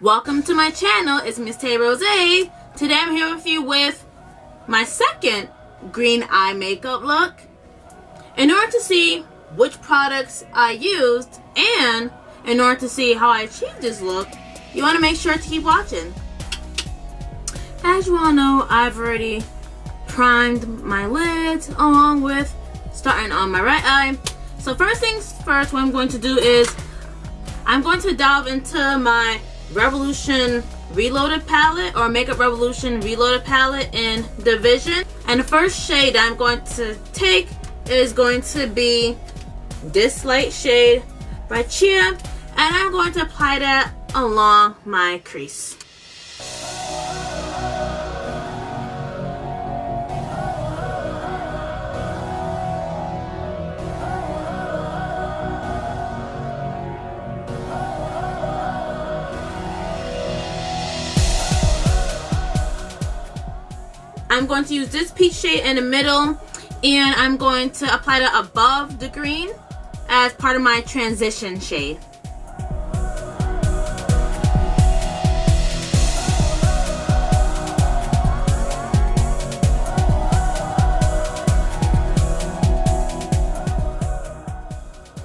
Welcome to my channel. It's Miss Tay Rosé. Today I'm here with you with my second green eye makeup look. In order to see which products I used and in order to see how I achieved this look, you want to make sure to keep watching. As you all know, I've already primed my lids along with starting on my right eye. So first things first, what I'm going to do is I'm going to delve into my Revolution Reloaded palette or Makeup Revolution Reloaded palette in Division. And the first shade I'm going to take is going to be this light shade by Chia, and I'm going to apply that along my crease. I'm going to use this peach shade in the middle, and I'm going to apply that above the green as part of my transition shade.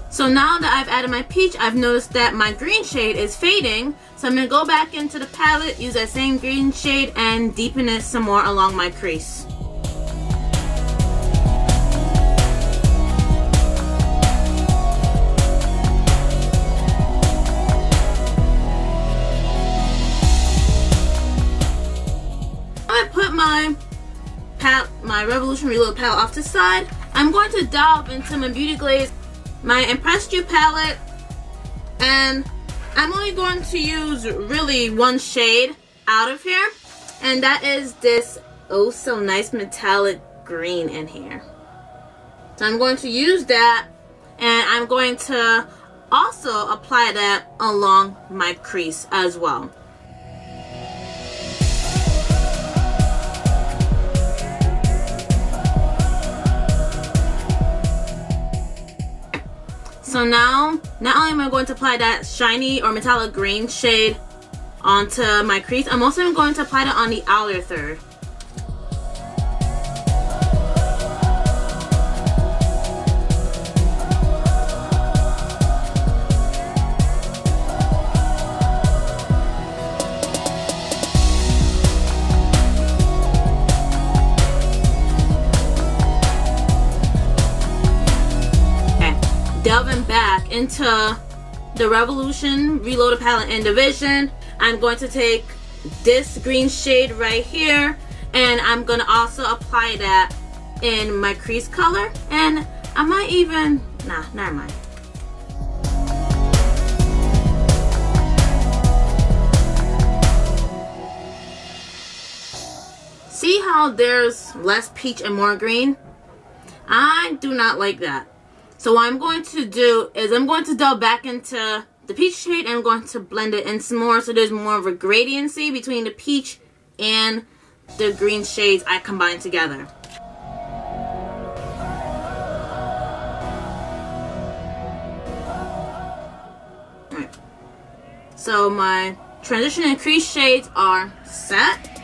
So now that I've added my peach, I've noticed that my green shade is fading. So I'm going to go back into the palette, use that same green shade, and deepen it some more along my crease. I'm going to put my Revolution Reload palette off to the side. I'm going to delve into my Beauty Glaze, my Impressed You palette, and I'm only going to use really one shade out of here, and that is this oh so nice metallic green in here. So I'm going to use that, and I'm going to also apply that along my crease as well. So now, not only am I going to apply that shiny or metallic green shade onto my crease, I'm also going to apply that on the outer third. Delving back into the Revolution Reloaded palette in Division, I'm going to take this green shade right here, and I'm going to also apply that in my crease color, and I might even, never mind. See how there's less peach and more green? I do not like that. So what I'm going to do is I'm going to delve back into the peach shade, and I'm going to blend it in some more so there's more of a gradiency between the peach and the green shades I combined together. Alright. So my transition and crease shades are set.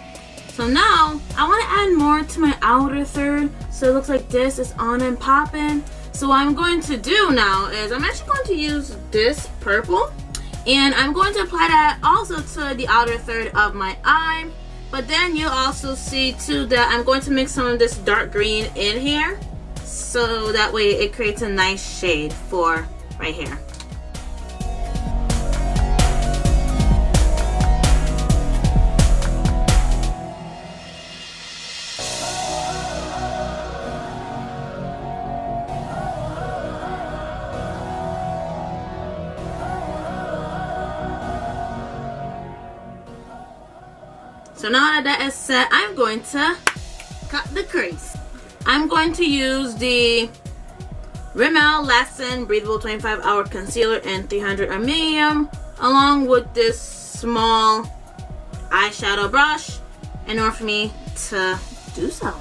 So now I want to add more to my outer third so it looks like this is on and popping. So what I'm going to do now is I'm actually going to use this purple, and I'm going to apply that also to the outer third of my eye. But then you'll also see too that I'm going to mix some of this dark green in here, so that way it creates a nice shade for right here. So now that that is set, I'm going to cut the crease. I'm going to use the Rimmel Lasting Breathable 25-Hour Concealer in 300 medium along with this small eyeshadow brush in order for me to do so.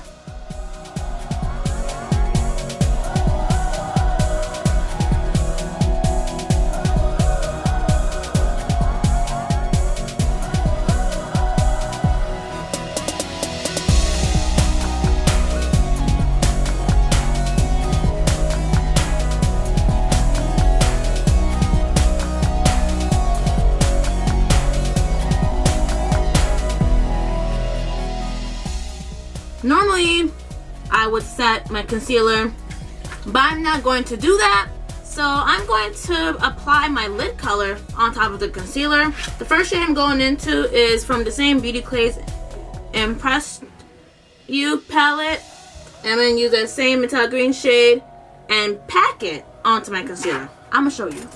Normally, I would set my concealer, but I'm not going to do that. So I'm going to apply my lid color on top of the concealer. The first shade I'm going into is from the same Beauty Clay's Impress You palette. I'm going to use that same metallic green shade and pack it onto my concealer. I'm going to show you.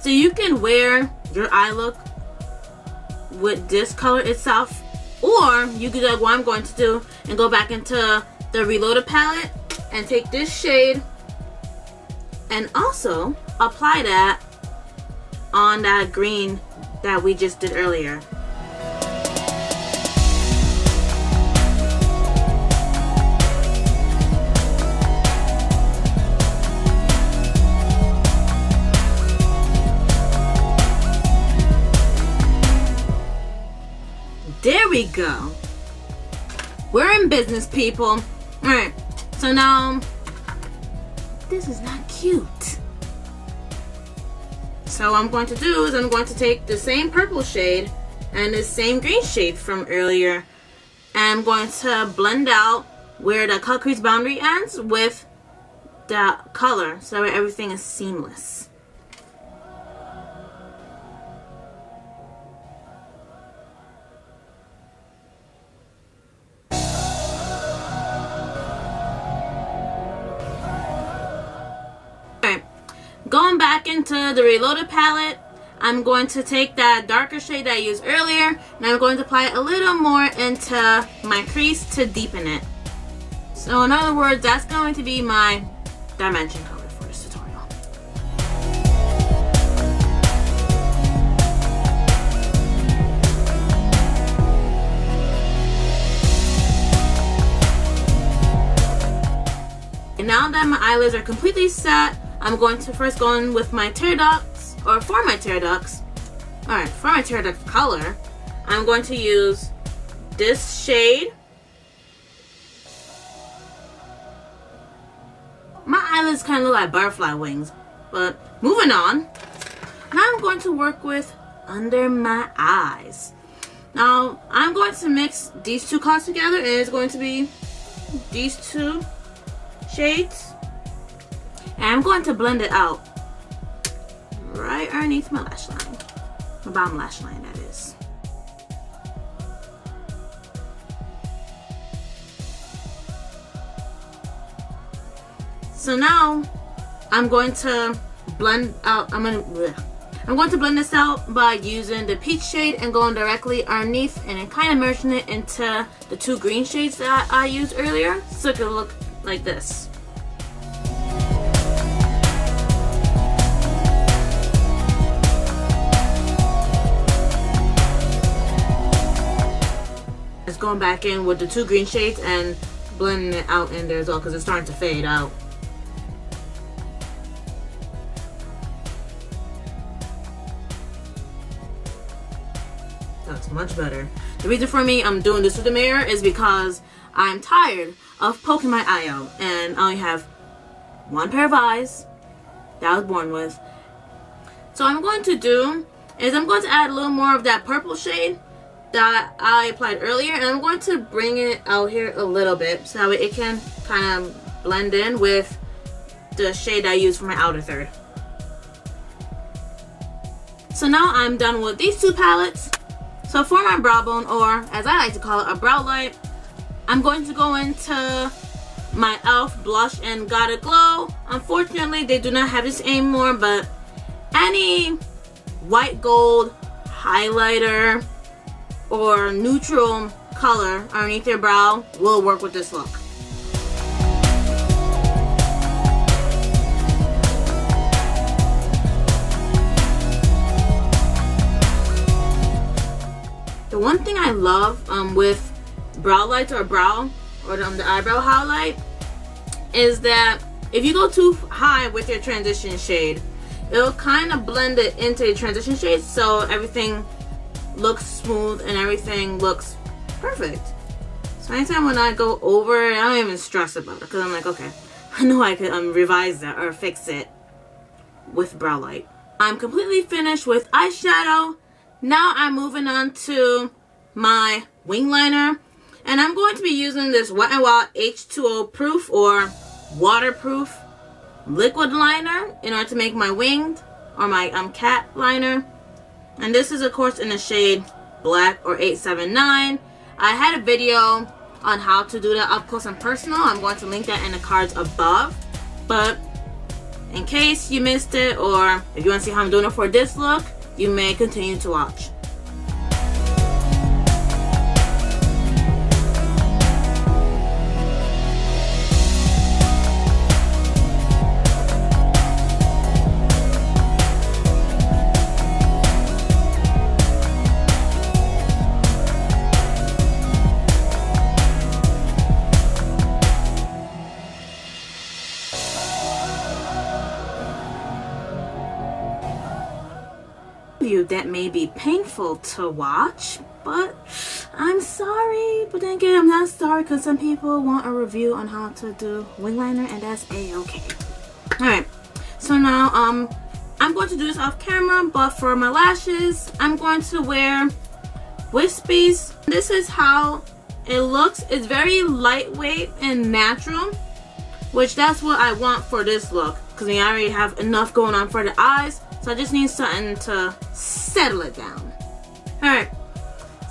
So you can wear your eye look with this color itself, or you could do what I'm going to do and go back into the Reloaded palette and take this shade and also apply that on that green that we just did earlier. There we go. We're in business, people. Alright, so now, this is not cute. So what I'm going to do is I'm going to take the same purple shade and the same green shade from earlier, and I'm going to blend out where the color crease boundary ends with the color so that everything is seamless. Going back into the Reloaded palette, I'm going to take that darker shade that I used earlier, and I'm going to apply it a little more into my crease to deepen it. So in other words, that's going to be my dimension color for this tutorial. And now that my eyelids are completely set, I'm going to first go in with my tear ducts, or for my tear ducts. Alright, for my tear duct color, I'm going to use this shade. My eyelids kind of look like butterfly wings, but moving on. Now I'm going to work with under my eyes. Now I'm going to mix these two colors together, and it's going to be these two shades. And I'm going to blend it out right underneath my lash line. My bottom lash line, that is. So now I'm going to blend out, I'm going to blend this out by using the peach shade and going directly underneath and then kind of merging it into the two green shades that I used earlier, so it could look like this. Just going back in with the two green shades and blending it out in there as well, because it's starting to fade out. That's much better. The reason for me I'm doing this with the mirror is because I'm tired of poking my eye out, and I only have one pair of eyes that I was born with. So what I'm going to do is I'm going to add a little more of that purple shade that I applied earlier, and I'm going to bring it out here a little bit so that it can kind of blend in with the shade I used for my outer third. So now I'm done with these two palettes. So for my brow bone, or as I like to call it, a brow light, I'm going to go into my e.l.f. blush and Got It Glow. Unfortunately, they do not have this anymore, but any white gold highlighter or neutral color underneath your brow will work with this look. The one thing I love with brow lights or the eyebrow highlight is that if you go too high with your transition shade, it'll kind of blend it into the transition shade, so everything looks smooth and everything looks perfect. So anytime when I go over it, I don't even stress about it because I'm like, okay, I know I could revise that or fix it with brow light. I'm completely finished with eyeshadow. Now I'm moving on to my wing liner. And I'm going to be using this Wet n Wild H2O proof or waterproof liquid liner in order to make my winged or my cat liner. And this is of course in the shade black or 879. I had a video on how to do that up close and personal. I'm going to link that in the cards above. But in case you missed it, or if you want to see how I'm doing it for this look, you may continue to watch. That may be painful to watch, but I'm sorry. But then again, I'm not sorry because some people want a review on how to do wing liner, and that's a-okay. Alright, so now I'm going to do this off camera, but for my lashes, I'm going to wear wispies. This is how it looks. It's very lightweight and natural, which that's what I want for this look because I already have enough going on for the eyes. So I just need something to settle it down. Alright,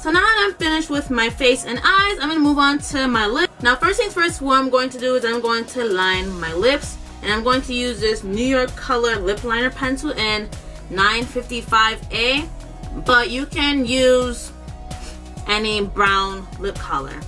so now that I'm finished with my face and eyes, I'm going to move on to my lips. Now first things first, what I'm going to do is I'm going to line my lips. And I'm going to use this New York Color Lip Liner Pencil in 955A. But you can use any brown lip color.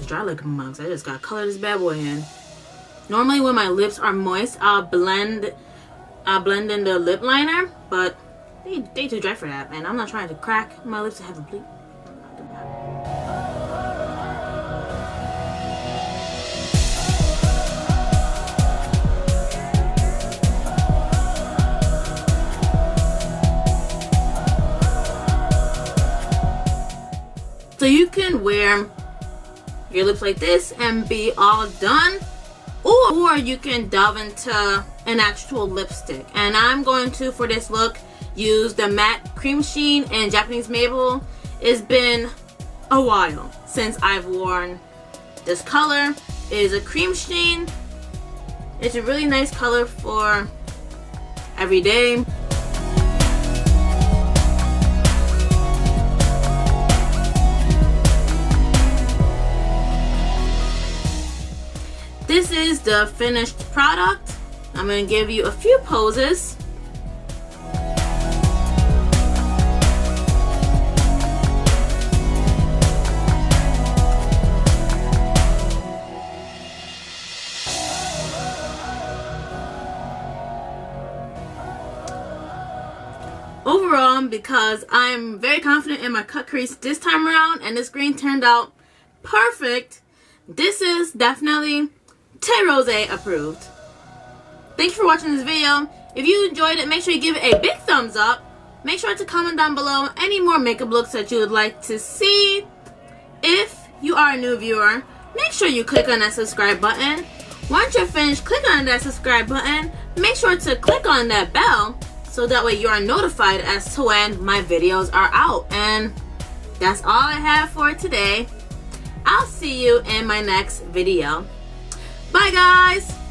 Dry like mugs. I just got color this bad boy in. Normally when my lips are moist, I'll blend in the lip liner, but they too dry for that, and I'm not trying to crack my lips to have a bleed. So you can wear your lips like this and be all done, or you can delve into an actual lipstick. And I'm going to, for this look, use the matte cream sheen in Japanese Maple. It's been a while since I've worn this color. It is a cream sheen. It's a really nice color for every day. This is the finished product. I'm going to give you a few poses. Overall, because I'm very confident in my cut crease this time around and this green turned out perfect, this is definitely Tay Rosé approved. Thanks for watching this video. If you enjoyed it, make sure you give it a big thumbs up. Make sure to comment down below any more makeup looks that you would like to see. If you are a new viewer, make sure you click on that subscribe button. Once you're finished clicking on that subscribe button, make sure to click on that bell so that way you are notified as to when my videos are out. And that's all I have for today. I'll see you in my next video. Bye guys!